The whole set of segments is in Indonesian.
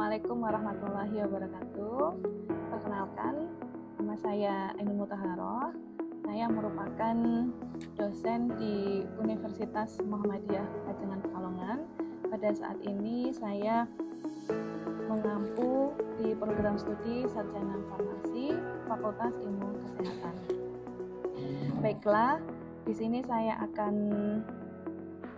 Assalamualaikum warahmatullahi wabarakatuh. Perkenalkan, nama saya Ainun Mutahharoh. Saya merupakan dosen di Universitas Muhammadiyah Pajengan Pekalongan. Pada saat ini saya mengampu di program studi Sarjana Farmasi Fakultas Ilmu Kesehatan. Baiklah, di sini saya akan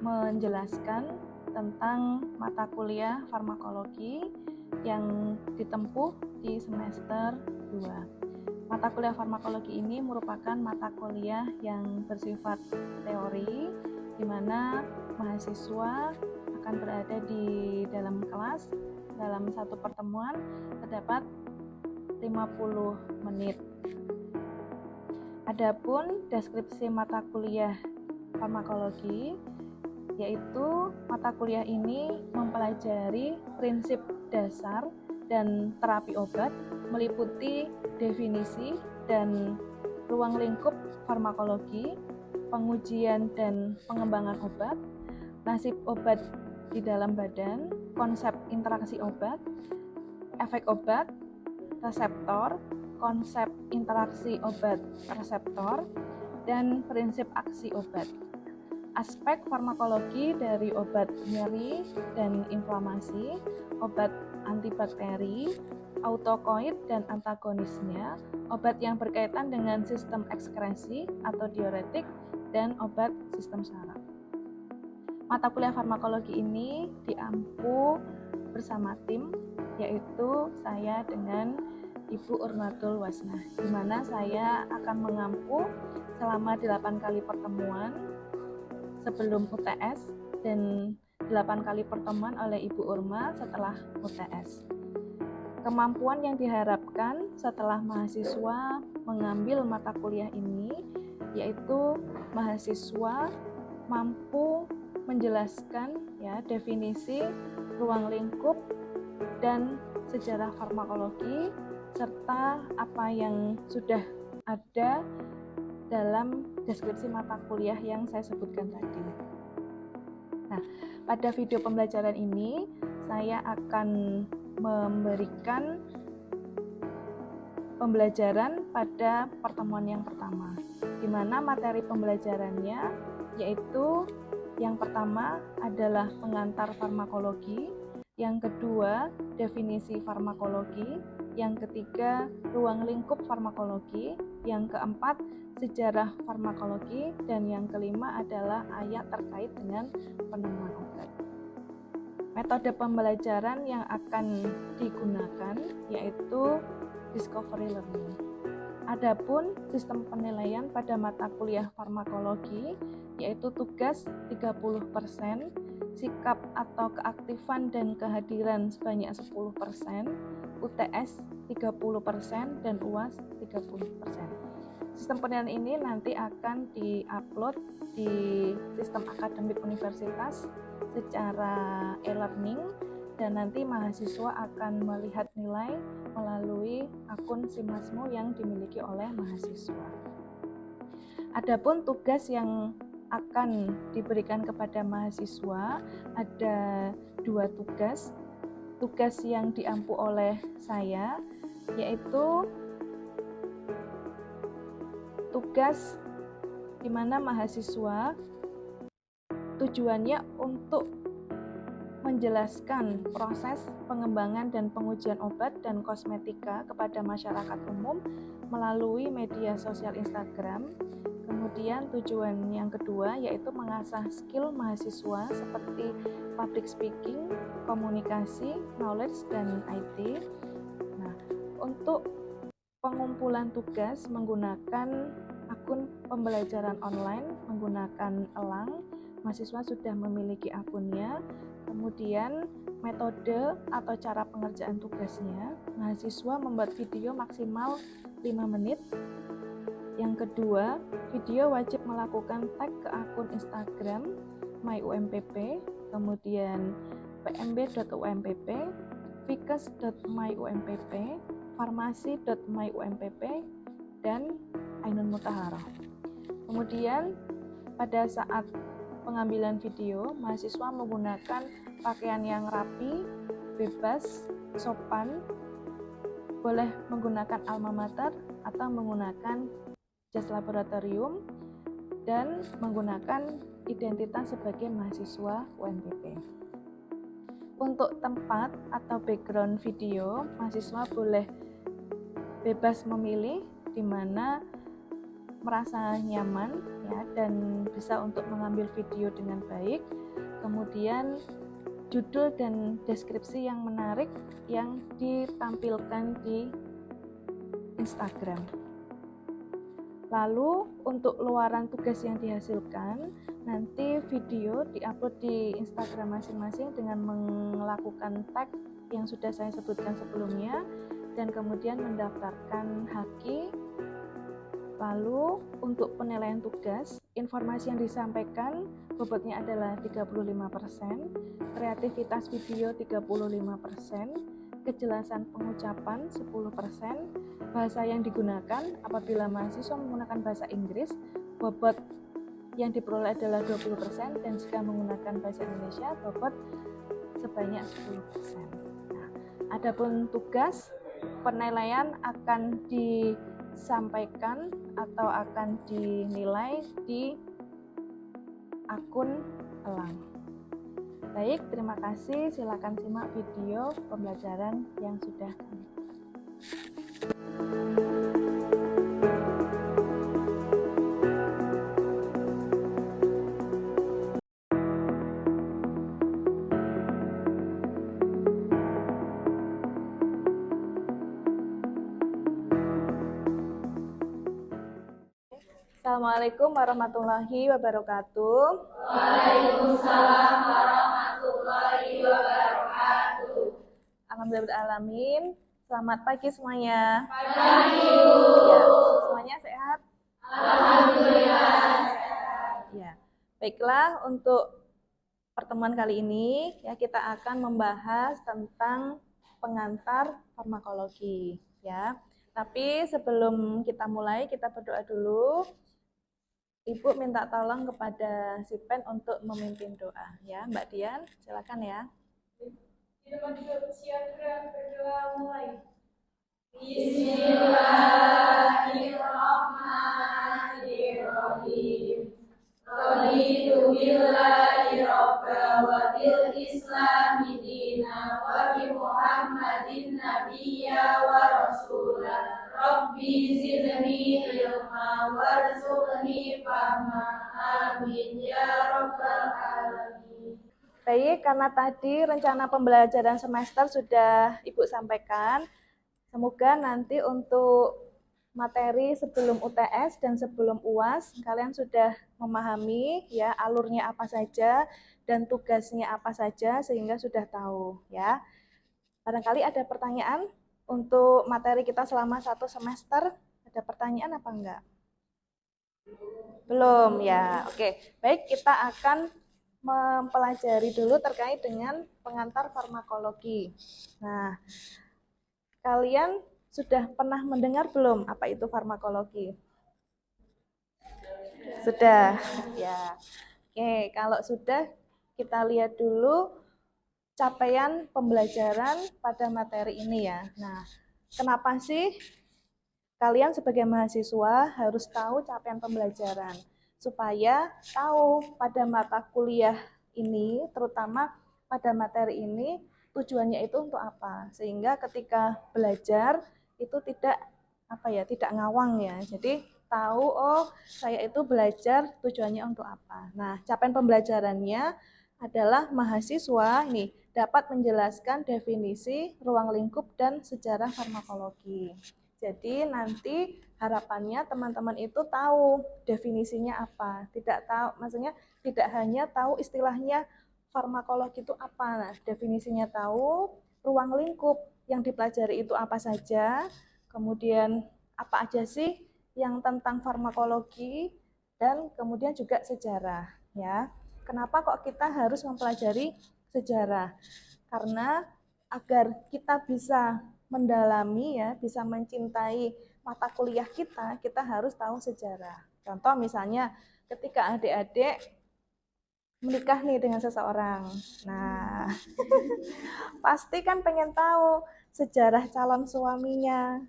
menjelaskan tentang mata kuliah farmakologi yang ditempuh di semester 2. Mata kuliah farmakologi ini merupakan mata kuliah yang bersifat teori, di mana mahasiswa akan berada di dalam kelas. Dalam satu pertemuan terdapat 50 menit. Adapun deskripsi mata kuliah farmakologi, yaitu mata kuliah ini mempelajari prinsip dasar dan terapi obat, meliputi definisi dan ruang lingkup farmakologi, pengujian dan pengembangan obat, nasib obat di dalam badan, konsep interaksi obat, efek obat, reseptor, konsep interaksi obat reseptor, dan prinsip aksi obat. Aspek farmakologi dari obat nyeri dan inflamasi, obat antibakteri, autokoid dan antagonisnya, obat yang berkaitan dengan sistem ekskresi atau diuretik, dan obat sistem saraf. Mata kuliah farmakologi ini diampu bersama tim, yaitu saya dengan Ibu Urmatul Wasnah, di mana saya akan mengampu selama 8 kali pertemuan sebelum UTS dan 8 kali pertemuan oleh Ibu Urma setelah UTS. Kemampuan yang diharapkan setelah mahasiswa mengambil mata kuliah ini yaitu mahasiswa mampu menjelaskan definisi, ruang lingkup, dan sejarah farmakologi serta apa yang sudah ada dalam deskripsi mata kuliah yang saya sebutkan tadi. Nah, pada video pembelajaran ini saya akan memberikan pembelajaran pada pertemuan yang pertama, di mana materi pembelajarannya yaitu yang pertama adalah pengantar farmakologi, yang kedua definisi farmakologi, yang ketiga ruang lingkup farmakologi, yang keempat sejarah farmakologi, dan yang kelima adalah ayat terkait dengan penemuan obat. Metode pembelajaran yang akan digunakan yaitu discovery learning. Adapun sistem penilaian pada mata kuliah farmakologi yaitu tugas 30%, sikap atau keaktifan dan kehadiran sebanyak 10%, UTS 30%, dan UAS 30%. Sistem penilaian ini nanti akan di-upload di sistem akademik universitas secara e-learning, dan nanti mahasiswa akan melihat nilai melalui akun Simasmo yang dimiliki oleh mahasiswa. Adapun tugas yang akan diberikan kepada mahasiswa ada 2 tugas. Tugas yang diampu oleh saya yaitu tugas di mana mahasiswa tujuannya untuk menjelaskan proses pengembangan dan pengujian obat dan kosmetika kepada masyarakat umum melalui media sosial Instagram. Kemudian tujuan yang kedua yaitu mengasah skill mahasiswa seperti public speaking, komunikasi, knowledge, dan IT. Nah, untuk pengumpulan tugas menggunakan akun pembelajaran online menggunakan Elang, mahasiswa sudah memiliki akunnya. Kemudian metode atau cara pengerjaan tugasnya, mahasiswa membuat video maksimal 5 menit. Yang kedua, video wajib melakukan tag ke akun Instagram myumpp, kemudian pmb.umpp, fikes.myumpp, farmasi.myumpp, dan Ainun Mutahharoh. Kemudian pada saat pengambilan video, mahasiswa menggunakan pakaian yang rapi, bebas, sopan, boleh menggunakan alma mater atau menggunakan jas laboratorium, dan menggunakan identitas sebagai mahasiswa UNPP. Untuk tempat atau background video, mahasiswa boleh bebas memilih di mana merasa nyaman ya, dan bisa untuk mengambil video dengan baik. Kemudian judul dan deskripsi yang menarik yang ditampilkan di Instagram. Lalu untuk luaran tugas yang dihasilkan, nanti video diupload di Instagram masing-masing dengan melakukan tag yang sudah saya sebutkan sebelumnya, dan kemudian mendaftarkan haki. Lalu untuk penilaian tugas, informasi yang disampaikan bobotnya adalah 35%, kreativitas video 35%, kejelasan pengucapan 10%, bahasa yang digunakan apabila mahasiswa menggunakan bahasa Inggris, bobot yang diperoleh adalah 20%, dan jika menggunakan bahasa Indonesia, bobot sebanyak 10%. Nah, adapun tugas penilaian akan disampaikan atau akan dinilai di akun Elang. Baik, terima kasih. Silakan simak video pembelajaran yang sudah kami. Assalamualaikum warahmatullahi wabarakatuh. Waalaikumsalam warahmatullahi wabarakatuh. Alhamdulillahirrahmanirrahim. Selamat pagi semuanya. Pagi, Ya, semuanya sehat? Alhamdulillah. Ya, baiklah, untuk pertemuan kali ini ya kita akan membahas tentang pengantar farmakologi ya. Tapi sebelum kita mulai, kita berdoa dulu. Ibu minta tolong kepada si Pen untuk memimpin doa ya. Mbak Dian, silakan ya. Bismillahirrahmanirrahim. Raditu billahi rabba wa bil islami dina wa bi Muhammadin nabiyya wa rasulah. Rabbi zidni ilma warzuqni fahma. Amin ya rabbal alamin. Baik, karena tadi rencana pembelajaran semester sudah Ibu sampaikan, semoga nanti untuk materi sebelum UTS dan sebelum UAS kalian sudah memahami ya alurnya apa saja dan tugasnya apa saja, sehingga sudah tahu ya. Barangkali ada pertanyaan untuk materi kita selama 1 semester. Ada pertanyaan apa enggak? Belum ya. Oke, baik, kita akan mempelajari dulu terkait dengan pengantar farmakologi. Nah, kalian sudah pernah mendengar belum apa itu farmakologi? Sudah ya. Oke, kalau sudah, kita lihat dulu capaian pembelajaran pada materi ini ya. Nah, kenapa sih kalian sebagai mahasiswa harus tahu capaian pembelajaran? Supaya tahu pada mata kuliah ini, terutama pada materi ini, tujuannya itu untuk apa, sehingga ketika belajar itu tidak ngawang ya. Jadi tahu, oh saya itu belajar tujuannya untuk apa. Nah, capaian pembelajarannya adalah mahasiswa ini dapat menjelaskan definisi, ruang lingkup, dan sejarah farmakologi. Jadi nanti harapannya teman-teman itu tahu definisinya apa. Maksudnya tidak hanya tahu istilahnya farmakologi itu apa. Nah, definisinya tahu, ruang lingkup yang dipelajari itu apa saja, kemudian apa aja sih yang tentang farmakologi, dan kemudian juga sejarah ya. Kenapa kok kita harus mempelajari sejarah? Karena agar kita bisa mendalami ya, bisa mencintai mata kuliah kita harus tahu sejarah. Contoh misalnya ketika adik-adik menikah nih dengan seseorang. Nah, pasti kan pengen tahu sejarah calon suaminya.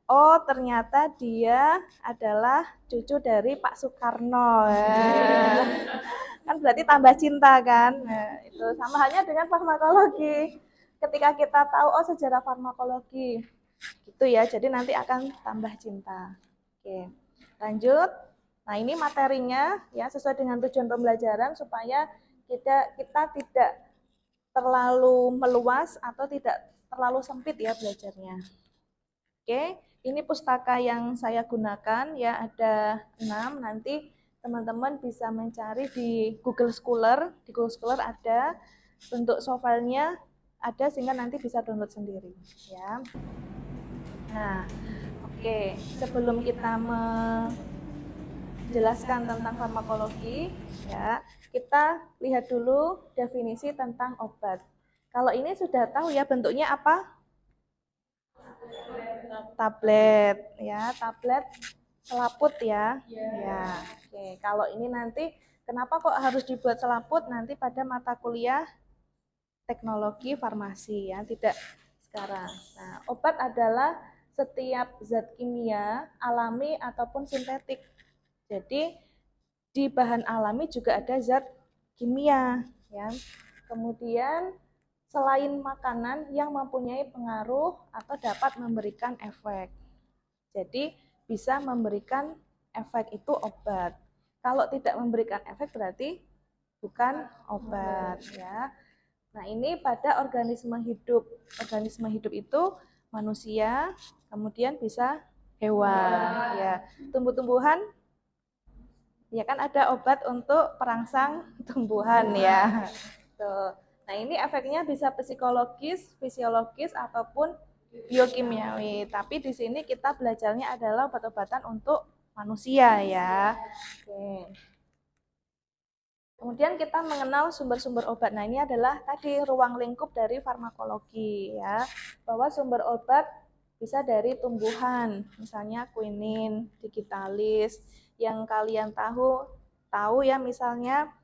Oh, ternyata dia adalah cucu dari Pak Soekarno. Kan berarti tambah cinta kan. Nah, itu sama halnya dengan farmakologi. Ketika kita tahu oh sejarah farmakologi, gitu ya. Jadi nanti akan tambah cinta. Oke, lanjut. Nah, ini materinya ya sesuai dengan tujuan pembelajaran supaya kita tidak terlalu meluas atau tidak terlalu sempit ya belajarnya. Oke, ini pustaka yang saya gunakan ya ada 6. Nanti teman-teman bisa mencari di Google Scholar. Di Google Scholar ada bentuk softwarenya ada sehingga nanti bisa download sendiri ya. Nah, oke, sebelum kita menjelaskan tentang farmakologi ya, kita lihat dulu definisi tentang obat. Kalau ini sudah tahu ya bentuknya apa? Tablet ya, tablet selaput ya. Ya. Oke, kalau ini nanti kenapa kok harus dibuat selaput nanti pada mata kuliah teknologi farmasi ya, tidak sekarang. Nah, obat adalah setiap zat kimia alami ataupun sintetik. Jadi di bahan alami juga ada zat kimia ya. Kemudian selain makanan yang mempunyai pengaruh atau dapat memberikan efek. Jadi bisa memberikan efek itu obat. Kalau tidak memberikan efek berarti bukan obat ya. Nah, ini pada organisme hidup. Organisme hidup itu manusia, kemudian bisa hewan ya. Tumbuh-tumbuhan ya kan ada obat untuk perangsang tumbuhan ya. Tuh. Nah, ini efeknya bisa psikologis, fisiologis ataupun biokimiawi. Tapi di sini kita belajarnya adalah obat-obatan untuk manusia ya. Oke. Kemudian kita mengenal sumber-sumber obat. Nah, ini adalah tadi ruang lingkup dari farmakologi ya. Bahwa sumber obat bisa dari tumbuhan, misalnya quinin, digitalis. Yang kalian tahu ya misalnya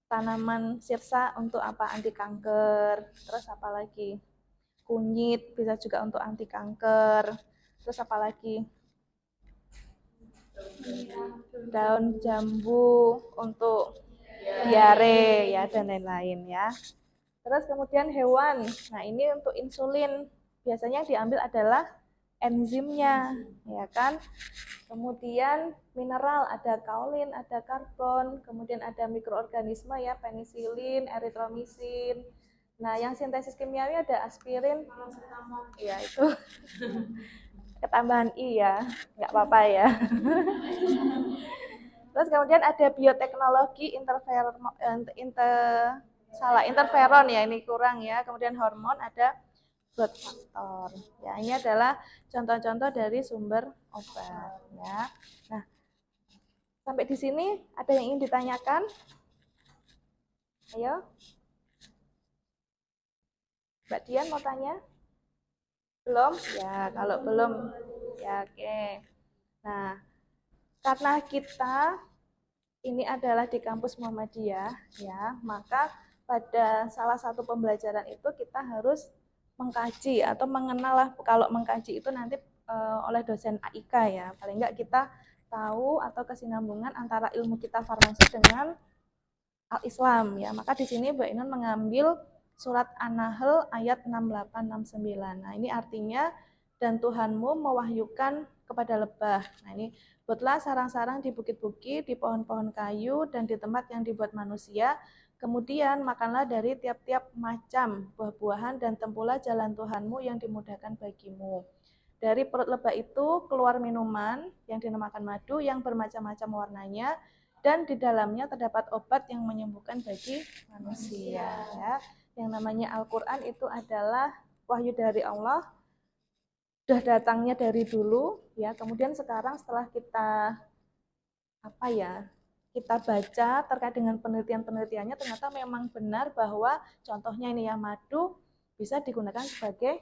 tanaman sirsa untuk apa? Anti kanker. Terus apa lagi? Kunyit bisa juga untuk anti kanker. Terus apa lagi? Daun jambu untuk diare ya dan lain-lain ya. Terus kemudian hewan. Nah, ini untuk insulin. Biasanya yang diambil adalah enzimnya, ya kan? Kemudian mineral ada kaolin, ada karbon, kemudian ada mikroorganisme ya, penisilin, eritromisin. Nah, yang sintesis kimiawi ada aspirin. Ya, itu ketambahan I ya. Nggak apa-apa ya. Terus kemudian ada bioteknologi interferon ya, ini kurang ya. Kemudian hormon ada growth factor. Ya, ini adalah contoh-contoh dari sumber obat ya. Nah, sampai di sini ada yang ingin ditanyakan? Ayo. Mbak Dian mau tanya? Belum? Ya, kalau belum ya oke. Nah, karena kita ini adalah di kampus Muhammadiyah ya, maka pada salah satu pembelajaran itu kita harus mengkaji atau mengenal lah, kalau mengkaji itu nanti oleh dosen AIK ya, paling enggak kita tahu atau kesinambungan antara ilmu kita farmasi dengan al-Islam ya. Maka di sini Mbak Inun mengambil surat An-Nahl ayat 68-69. Nah, ini artinya dan Tuhanmu mewahyukan kepada lebah. Nah, ini buatlah sarang-sarang di bukit-bukit, di pohon-pohon kayu, dan di tempat yang dibuat manusia. Kemudian makanlah dari tiap-tiap macam buah-buahan dan tempuhlah jalan Tuhanmu yang dimudahkan bagimu. Dari perut lebah itu keluar minuman yang dinamakan madu yang bermacam-macam warnanya, dan di dalamnya terdapat obat yang menyembuhkan bagi manusia. Ya. Yang namanya Al-Quran itu adalah wahyu dari Allah, sudah datangnya dari dulu ya. Kemudian sekarang setelah kita kita baca terkait dengan penelitian-penelitiannya, ternyata memang benar bahwa contohnya ini ya, madu bisa digunakan sebagai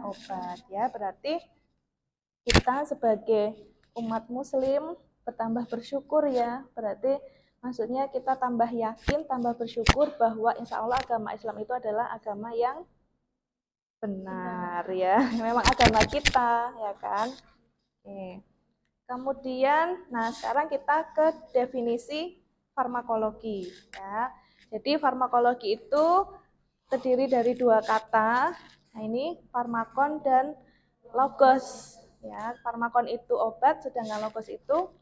obat ya. Berarti kita sebagai umat muslim bertambah bersyukur ya. Berarti Maksudnya kita tambah yakin, tambah bersyukur bahwa insya Allah agama Islam itu adalah agama yang benar ya. Memang agama kita, ya kan? Oke. Kemudian, nah sekarang kita ke definisi farmakologi ya. Jadi farmakologi itu terdiri dari dua kata. Nah ini farmakon dan logos ya. Farmakon itu obat, sedangkan logos itu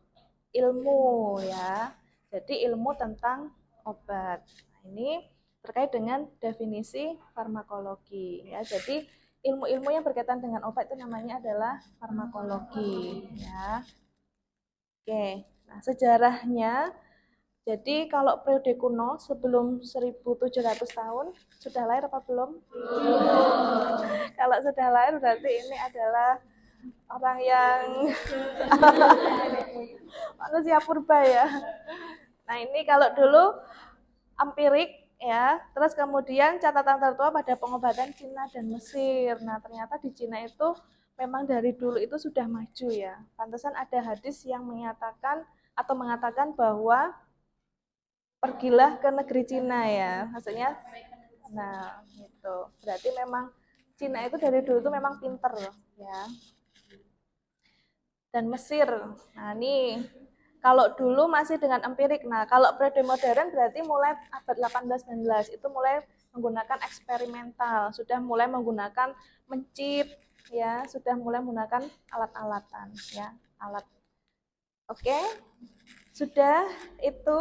ilmu ya. Jadi ilmu tentang obat. Nah, ini terkait dengan definisi farmakologi ya. Jadi ilmu-ilmu yang berkaitan dengan obat itu namanya adalah farmakologi ya. Oke. Nah, sejarahnya jadi kalau periode kuno sebelum 1700 tahun sudah lahir apa belum? Kalau sudah lahir berarti ini adalah orang yang manusia purba ya. Nah ini kalau dulu empirik ya, terus kemudian catatan tertua pada pengobatan Cina dan Mesir. Nah ternyata di Cina itu memang dari dulu itu sudah maju ya. Pantesan ada hadis yang menyatakan atau mengatakan bahwa pergilah ke negeri Cina ya. Maksudnya, nah gitu. Berarti memang Cina itu dari dulu itu memang pinter loh ya. Dan Mesir. Nah, ini kalau dulu masih dengan empirik. Nah, kalau periode modern berarti mulai abad 18-19 itu mulai menggunakan eksperimental, sudah mulai menggunakan mencip ya, sudah mulai menggunakan alat-alatan ya, alat. Oke. Sudah itu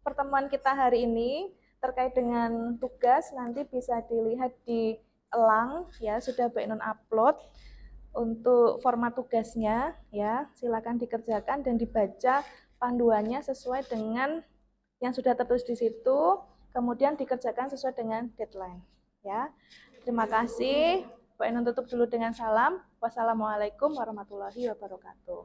pertemuan kita hari ini terkait dengan tugas nanti bisa dilihat di elang ya, sudah Bu Ainun upload untuk format tugasnya ya, silakan dikerjakan dan dibaca panduannya sesuai dengan yang sudah tertulis di situ, kemudian dikerjakan sesuai dengan deadline ya. Terima kasih. Bu Ainun tutup dulu dengan salam. Wassalamualaikum warahmatullahi wabarakatuh.